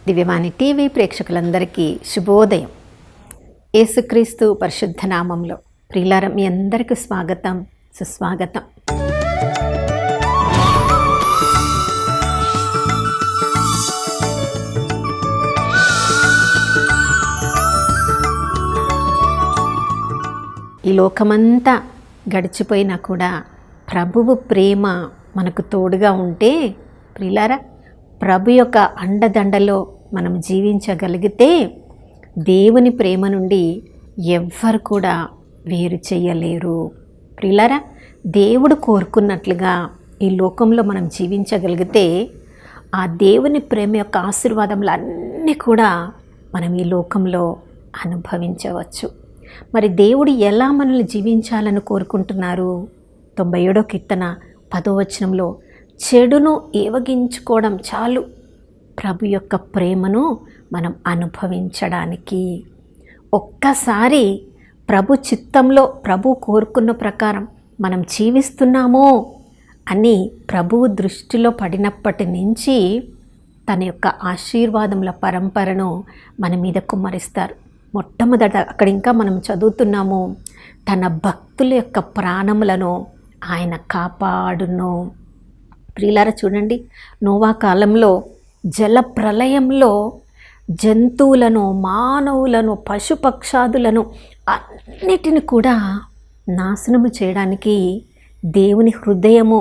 దివ్యవాణి TV ప్రేక్షకులందరికీ శుభోదయం. యేసుక్రీస్తు పరిశుద్ధ నామంలో ప్రియులారా, మీ అందరికీ స్వాగతం, సుస్వాగతం. ఈ లోకమంతా గడిచిపోయినా కూడా ప్రభువు ప్రేమ మనకు తోడుగా ఉంటే ప్రియులారా, ప్రభు యొక్క అండదండలో మనం జీవించగలిగితే దేవుని ప్రేమ నుండి ఎవ్వరు కూడా వేరు చేయలేరు. ప్రియులారా, దేవుడు కోరుకున్నట్లుగా ఈ లోకంలో మనం జీవించగలిగితే ఆ దేవుని ప్రేమ యొక్క ఆశీర్వాదములు అన్నీ కూడా మనం ఈ లోకంలో అనుభవించవచ్చు. మరి దేవుడు ఎలా మనల్ని జీవించాలని కోరుకుంటున్నారు? 97వ కీర్తన 10వ వచనంలో, చెడును ఏవగించుకోవడం చాలు ప్రభు యొక్క ప్రేమను మనం అనుభవించడానికి. ఒక్కసారి ప్రభు చిత్తంలో ప్రభు కోరుకున్న ప్రకారం మనం జీవిస్తున్నామో అని ప్రభువు దృష్టిలో పడినప్పటి నుంచి తన యొక్క ఆశీర్వాదముల పరంపరను మన మీద కుమ్మరిస్తారు. మొట్టమొదట అక్కడ ఇంకా మనం చదువుతున్నాము, తన భక్తుల యొక్క ప్రాణములను ఆయన కాపాడును. ప్రియులారా చూడండి, నోవా కాలంలో జల ప్రళయంలో జంతువులను, మానవులను, పశుపక్షాదులను అన్నిటిని కూడా నాశనము చేయడానికి దేవుని హృదయము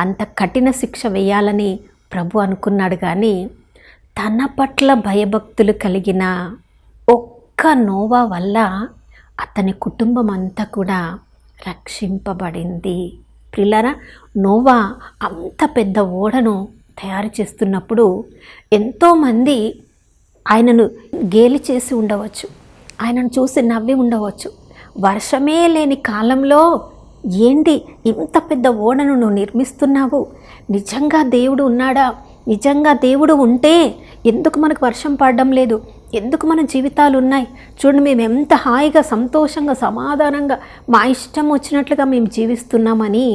అంత కఠిన శిక్ష వేయాలని ప్రభు అనుకున్నాడు. కానీ తన పట్ల భయభక్తులు కలిగిన ఒక్క నోవా వల్ల అతని కుటుంబం అంతా కూడా రక్షింపబడింది. ప్రియులారా, నోవా అంత పెద్ద ఓడను తయారు చేస్తున్నప్పుడు ఎంతోమంది ఆయనను గేలి చేసి ఉండవచ్చు, ఆయనను చూసి నవ్వి ఉండవచ్చు. వర్షమే లేని కాలంలో ఏంటి ఇంత పెద్ద ఓడను నువ్వు నిర్మిస్తున్నావు? నిజంగా దేవుడు ఉన్నాడా? నిజంగా దేవుడు ఉంటే ఎందుకు మనకు వర్షం పడడం లేదు? ఎందుకు మన జీవితాలు ఉన్నాయి? చూడండి, మేము ఎంత హాయిగా, సంతోషంగా, సమాధానంగా, మా ఇష్టం వచ్చినట్లుగా మేము జీవిస్తున్నామని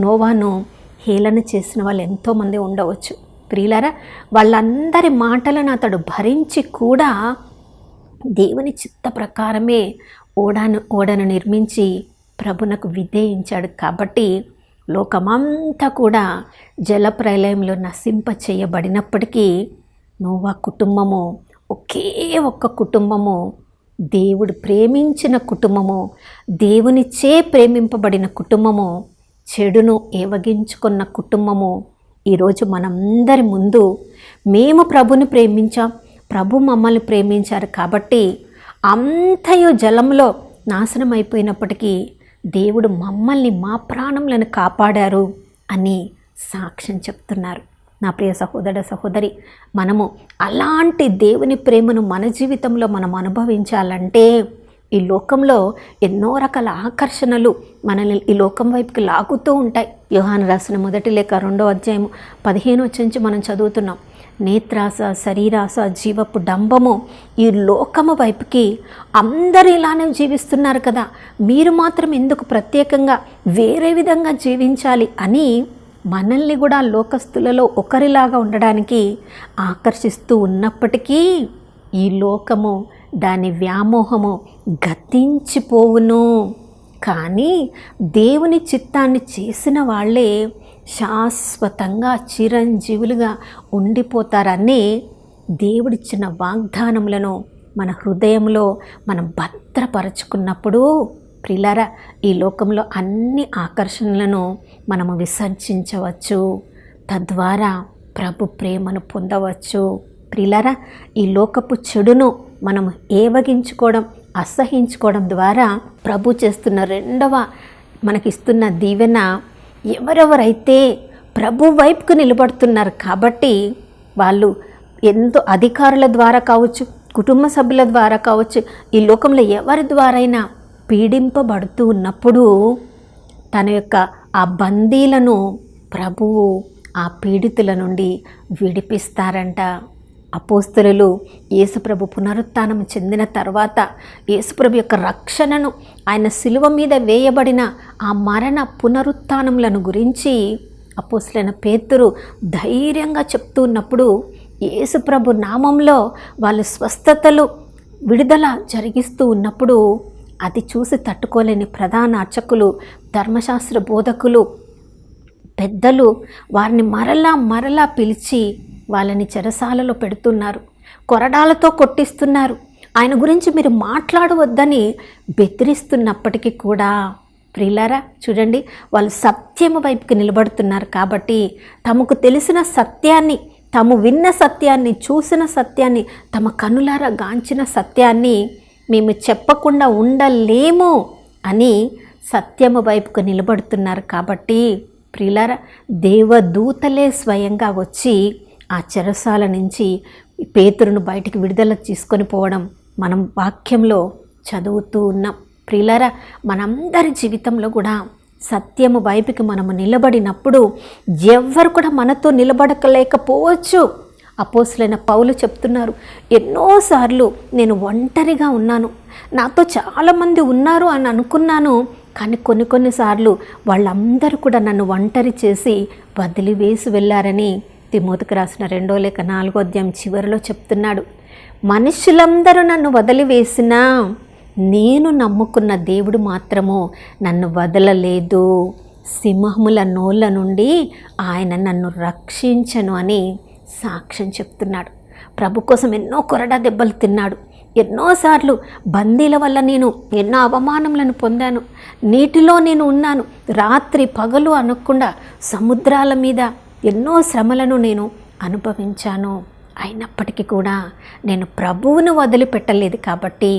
నోవాను హేళన చేసిన వాళ్ళు ఎంతోమంది ఉండవచ్చు. ప్రియులారా, వాళ్ళందరి మాటలను అతడు భరించి కూడా దేవుని చిత్త ప్రకారమే ఓడను నిర్మించి ప్రభునకు విధేయించాడు. కాబట్టి లోకమంతా కూడా జలప్రలయంలో నశింప చేయబడినప్పటికీ నోవా కుటుంబము ఒకే ఒక్క కుటుంబము, దేవుడు ప్రేమించిన కుటుంబము, దేవునిచే ప్రేమింపబడిన కుటుంబము, చెడును ఏవగించుకున్న కుటుంబము ఈరోజు మనందరి ముందు మేము ప్రభుని ప్రేమించాం, ప్రభు మమ్మల్ని ప్రేమించారు కాబట్టి అంతయు జలంలో నాశనం అయిపోయినప్పటికీ దేవుడు మమ్మల్ని, మా ప్రాణములను కాపాడారు అని సాక్ష్యం చెప్తున్నారు. నా ప్రియ సహోదర సహోదరి, మనము అలాంటి దేవుని ప్రేమను మన జీవితంలో మనం అనుభవించాలంటే ఈ లోకంలో ఎన్నో రకాల ఆకర్షణలు మనల్ని ఈ లోకం వైపుకి లాగుతూ ఉంటాయి. యోహాను రాసిన మొదటి లేఖ 2వ అధ్యాయము 15 నుంచి మనం చదువుతున్నాం. నేత్రాస, శరీరాస, జీవపు డంబము ఈ లోకము వైపుకి అందరూ ఇలానే జీవిస్తున్నారు కదా, మీరు మాత్రం ఎందుకు ప్రత్యేకంగా వేరే విధంగా జీవించాలి అని మనల్ని కూడా లోకస్తులలో ఒకరిలాగా ఉండడానికి ఆకర్షిస్తూ ఉన్నప్పటికీ ఈ లోకము, దాని వ్యామోహము గతించిపోవును. కానీ దేవుని చిత్తాన్ని చేసిన వాళ్ళే శాశ్వతంగా చిరంజీవులుగా ఉండిపోతారని దేవుడిచ్చిన వాగ్దానములను మన హృదయంలో మనం భద్రపరచుకున్నప్పుడు ప్రియులారా, ఈ లోకంలో అన్ని ఆకర్షణలను మనము విసర్జించవచ్చు, తద్వారా ప్రభు ప్రేమను పొందవచ్చు. ప్రియులారా, ఈ లోకపు చెడును మనము ఏవగించుకోవడం, అసహించుకోవడం ద్వారా ప్రభు చేస్తున్న రెండవ మనకిస్తున్న దీవెన, ఎవరెవరైతే ప్రభు వైపుకు నిలబడుతున్నారు కాబట్టి వాళ్ళు ఎంతో అధికారుల ద్వారా కావచ్చు, కుటుంబ సభ్యుల ద్వారా కావచ్చు, ఈ లోకంలో ఎవరి ద్వారైనా పీడింపబడుతూ ఉన్నప్పుడు తన యొక్క ఆ బందీలను ప్రభువు ఆ పీడితుల నుండి విడిపిస్తారంట. అపోస్తలులు యేసుప్రభు పునరుత్థానం చెందిన తర్వాత యేసుప్రభు యొక్క రక్షణను, ఆయన శిలువ మీద వేయబడిన ఆ మరణ పునరుత్థానములను గురించి అపోస్తలుడైన పేతురు ధైర్యంగా చెప్తూ ఉన్నప్పుడు యేసు ప్రభు నామంలో వాళ్ళు స్వస్థతలు విడుదల జరిగిస్తూ ఉన్నప్పుడు అది చూసి తట్టుకోలేని ప్రధాన అర్చకులు, ధర్మశాస్త్ర బోధకులు, పెద్దలు వారిని మరలా పిలిచి వాళ్ళని చెరసాలలో పెడుతున్నారు, కొరడాలతో కొట్టిస్తున్నారు, ఆయన గురించి మీరు మాట్లాడవద్దని బెదిరిస్తున్నప్పటికీ కూడా ప్రియులారా చూడండి, వాళ్ళు సత్యము వైపుకి నిలబడుతున్నారు. కాబట్టి తమకు తెలిసిన సత్యాన్ని, తాము విన్న సత్యాన్ని, చూసిన సత్యాన్ని, తమ కనులారా గాంచిన సత్యాన్ని మేము చెప్పకుండా ఉండలేము అని సత్యము వైపుకు నిలబడుతున్నారు. కాబట్టి ప్రియులారా దేవదూతలే స్వయంగా వచ్చి ఆ చెరసాల నుంచి పేతురును బయటికి విడుదల తీసుకొని పోవడం మనం వాక్యంలో చదువుతూ ఉన్నాం. ప్రియులారా మనందరి జీవితంలో కూడా సత్యము వైపుకి మనము నిలబడినప్పుడు ఎవ్వరు కూడా మనతో నిలబడలేకపోవచ్చు. అపోస్తలుడైన పౌలు చెప్తున్నారు, ఎన్నోసార్లు నేను ఒంటరిగా ఉన్నాను, నాతో చాలామంది ఉన్నారు అని అనుకున్నాను, కానీ కొన్నిసార్లు వాళ్ళందరూ కూడా నన్ను ఒంటరి చేసి వదిలివేసి వెళ్ళారని తిమోతికి రాసిన 2వ లేఖ 4వ అధ్యాయం చివరిలో చెప్తున్నాడు. మనుషులందరూ నన్ను వదిలివేసినా నేను నమ్ముకున్న దేవుడు మాత్రము నన్ను వదలలేదు, సింహముల నోళ్ళ నుండి ఆయన నన్ను రక్షించను అని సాక్ష్యం చెప్తున్నాడు. ప్రభు కోసం ఎన్నో కొరడా దెబ్బలు తిన్నాడు, ఎన్నోసార్లు బందీల వల్ల నేను ఎన్నో అవమానములను పొందాను, నీటిలో నేను ఉన్నాను, రాత్రి పగలు అనకుండా సముద్రాల మీద ఎన్నో శ్రమలను నేను అనుభవించాను. అయినప్పటికీ కూడా నేను ప్రభువును వదిలిపెట్టలేదు. కాబట్టి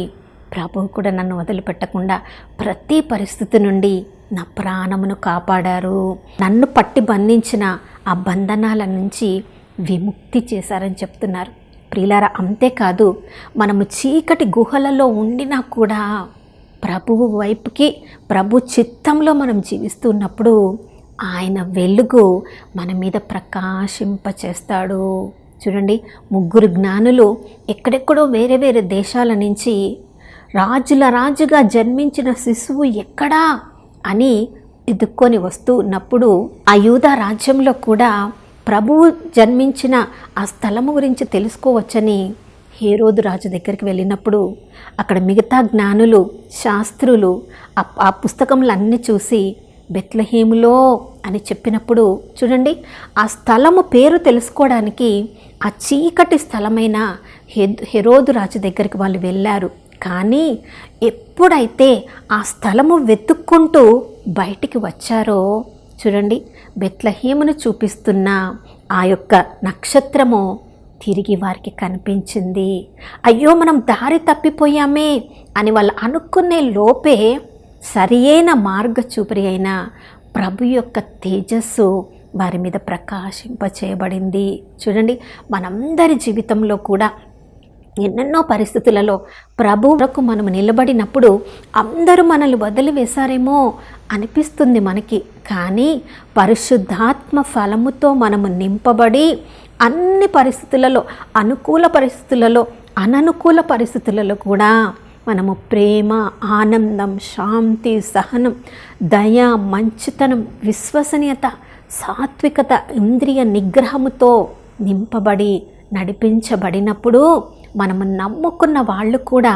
ప్రభువు కూడా నన్ను వదిలిపెట్టకుండా ప్రతి పరిస్థితి నుండి నా ప్రాణమును కాపాడారు, నన్ను పట్టి బంధించిన ఆ బంధనాల నుంచి విముక్తి చేశారని చెప్తున్నారు. ప్రియులారా అంతేకాదు, మనము చీకటి గుహలలో ఉండినా కూడా ప్రభువు వైపుకి, ప్రభు చిత్తంలో మనం జీవిస్తున్నప్పుడు ఆయన వెలుగు మన మీద ప్రకాశింపచేస్తాడు. చూడండి, 3 జ్ఞానులు ఎక్కడెక్కడో వేరే వేరే దేశాల నుంచి రాజుల రాజుగా జన్మించిన శిశువు ఎక్కడా అని ఎదుక్కొని వస్తూ ఉన్నప్పుడు ఆ యూదా రాజ్యంలో కూడా ప్రభువు జన్మించిన ఆ స్థలము గురించి తెలుసుకోవచ్చని హేరోదు రాజు దగ్గరికి వెళ్ళినప్పుడు అక్కడ మిగతా జ్ఞానులు, శాస్త్రులు ఆ పుస్తకములన్నీ చూసి బెత్లెహేములో అని చెప్పినప్పుడు చూడండి, ఆ స్థలము పేరు తెలుసుకోవడానికి ఆ చీకటి స్థలమైన హెరోదు రాజు దగ్గరికి వాళ్ళు వెళ్ళారు. కానీ ఎప్పుడైతే ఆ స్థలము వెతుక్కుంటూ బయటికి వచ్చారో చూడండి, బెత్లెహేమును చూపిస్తున్న ఆ యొక్క నక్షత్రము తిరిగి వారికి కనిపించింది. అయ్యో మనం దారి తప్పిపోయామే అని వాళ్ళు అనుకునే లోపే సరియైన మార్గచూపరి అయిన ప్రభు యొక్క తేజస్సు వారి మీద ప్రకాశింపచేయబడింది. చూడండి, మనందరి జీవితంలో కూడా ఎన్నెన్నో పరిస్థితులలో ప్రభువుకు మనము నిలబడినప్పుడు అందరూ మనల్ని వదిలివేశారేమో అనిపిస్తుంది మనకి. కానీ పరిశుద్ధాత్మ ఫలముతో మనము నింపబడి అన్ని పరిస్థితులలో, అనుకూల పరిస్థితులలో, అననుకూల పరిస్థితులలో కూడా మనము ప్రేమ, ఆనందం, శాంతి, సహనం, దయ, మంచితనం, విశ్వసనీయత, సాత్వికత, ఇంద్రియ నిగ్రహముతో నింపబడి నడిపించబడినప్పుడు మనము నమ్ముకున్న వాళ్ళు కూడా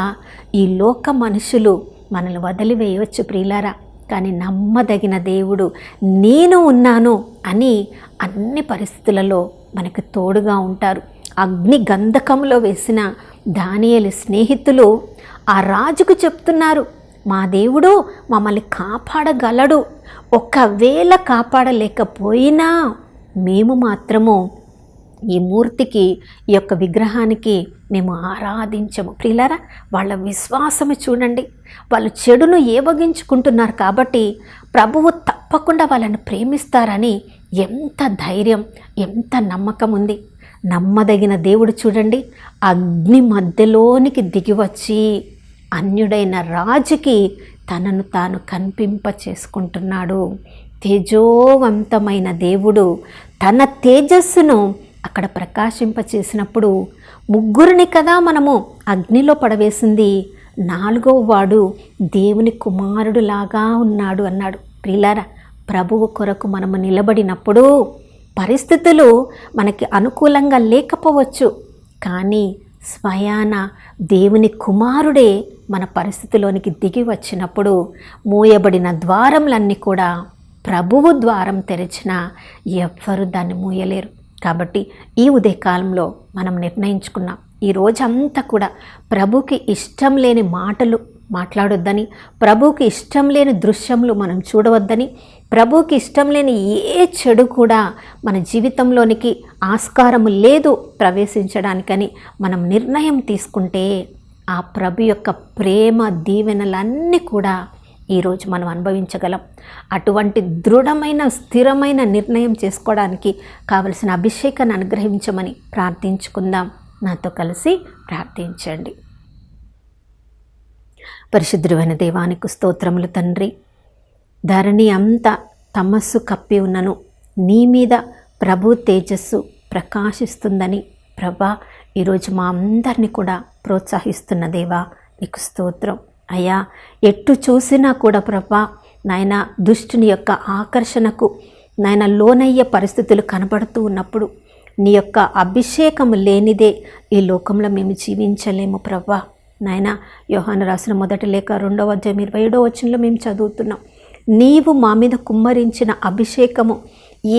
ఈ లోక మనుషులు మనల్ని వదిలివేయవచ్చు ప్రియులారా. కానీ నమ్మదగిన దేవుడు నేను ఉన్నాను అని అన్ని పరిస్థితులలో మనకు తోడుగా ఉంటారు. అగ్ని గంధకంలో వేసిన దానియేలు స్నేహితులు ఆ రాజుకు చెప్తున్నారు, మా దేవుడు మమ్మల్ని కాపాడగలడు, ఒకవేళ కాపాడలేకపోయినా మేము మాత్రము ఈ మూర్తికి, ఈ యొక్క విగ్రహానికి మేము ఆరాధించము. ప్రియులారా, వాళ్ళ విశ్వాసము చూడండి, వాళ్ళు చెడును ఏవగించుకుంటున్నారు కాబట్టి ప్రభువు తప్పకుండా వాళ్ళని ప్రేమిస్తారని ఎంత ధైర్యం, ఎంత నమ్మకం ఉంది. నమ్మదగిన దేవుడు చూడండి, అగ్ని మధ్యలోనికి దిగివచ్చి అన్యుడైన రాజుకి తనను తాను కనిపింప చేసుకుంటున్నాడు. తేజోవంతమైన దేవుడు తన తేజస్సును అక్కడ ప్రకాశింపచేసినప్పుడు 3 కదా మనము అగ్నిలో పడవేసింది, 4వ వాడు దేవుని కుమారుడులాగా ఉన్నాడు అన్నాడు. ప్రియులారా, ప్రభువు కొరకు మనము నిలబడినప్పుడు పరిస్థితులు మనకి అనుకూలంగా లేకపోవచ్చు, కానీ స్వయాన దేవుని కుమారుడే మన పరిస్థితిలోనికి దిగి వచ్చినప్పుడు మూయబడిన ద్వారములన్నీ కూడా ప్రభువు ద్వారం తెరిచిన ఎవ్వరు దాన్ని మూయలేరు. కాబట్టి ఈ ఉదయకాలంలో మనం నిర్ణయించుకున్నాం, ఈ రోజంతా కూడా ప్రభుకి ఇష్టం లేని మాటలు మాట్లాడొద్దని, ప్రభుకి ఇష్టం లేని దృశ్యములు మనం చూడవద్దని, ప్రభుకి ఇష్టం లేని ఏ చెడు కూడా మన జీవితంలోనికి ఆస్కారము లేదు ప్రవేశించడానికని మనం నిర్ణయం తీసుకుంటే ఆ ప్రభు యొక్క ప్రేమ దీవెనలన్నీ కూడా ఈరోజు మనం అనుభవించగలం. అటువంటి దృఢమైన స్థిరమైన నిర్ణయం చేసుకోవడానికి కావలసిన అభిషేకాన్ని అనుగ్రహించమని ప్రార్థించుకుందాం. నాతో కలిసి ప్రార్థించండి. పరిశుద్ధుడైన దేవానికి స్తోత్రములు తండ్రి. ధరణి అంతా తమస్సు కప్పి ఉన్నను నీ మీద ప్రభు తేజస్సు ప్రకాశిస్తుందని ప్రభా ఈరోజు మా అందరినీ కూడా ప్రోత్సహిస్తున్న దేవా నీకు స్తోత్రం. అయ్యా, ఎటు చూసినా కూడా ప్రభా నాయన దుష్టుని యొక్క ఆకర్షణకు నాయన లోనయ్యే పరిస్థితులు కనబడుతూ ఉన్నప్పుడు నీ యొక్క అభిషేకం లేనిదే ఈ లోకంలో మేము జీవించలేము ప్రభా. నాయన యోహాను రాసిన మొదటి లేఖ 2వ అధ్యాయం 27వ వచనంలో మేము చదువుతున్నాం, నీవు మా మీద కుమ్మరించిన అభిషేకము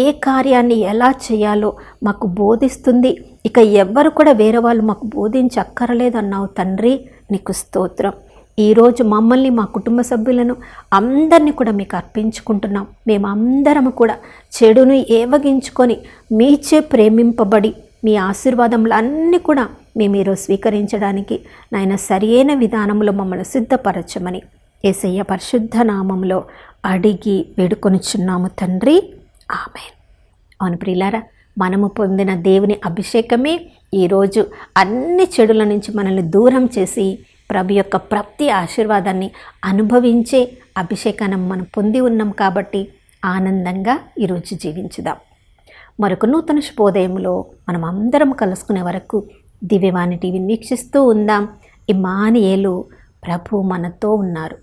ఏ కార్యాన్ని ఎలా చేయాలో మాకు బోధిస్తుంది, ఇక ఎవ్వరు కూడా వేరే వాళ్ళు మాకు బోధించక్కర్లేదన్నావు తండ్రి, నీకు స్తోత్రం. ఈరోజు మమ్మల్ని మా కుటుంబ సభ్యులను అందరినీ కూడా మీకు అర్పించుకుంటున్నాం. మేమందరము కూడా చెడును ఏవగించుకొని మీచే ప్రేమింపబడి మీ ఆశీర్వాదములు అన్నీ కూడా మేము ఈరోజు స్వీకరించడానికి నాయన సరైన విధానంలో మమ్మల్ని సిద్ధపరచమని యేసయ్య పరిశుద్ధ నామంలో అడిగి వేడుకొనిచున్నాము తండ్రి, ఆమేన్. అవును ప్రియులారా, మనము పొందిన దేవుని అభిషేకమే ఈరోజు అన్ని చెడుల నుంచి మనల్ని దూరం చేసి ప్రభు యొక్క ప్రతి ఆశీర్వాదాన్ని అనుభవించే అభిషేకాన్ని మనం పొంది ఉన్నాం. కాబట్టి ఆనందంగా ఈరోజు జీవించుదాం. మరొక నూతన శుభోదయంలో మనం అందరం కలుసుకునే వరకు దివ్యవాణి టీవీని వీక్షిస్తూ ఉందాం. ఇమ్మానుయేలు, ప్రభు మనతో ఉన్నారు.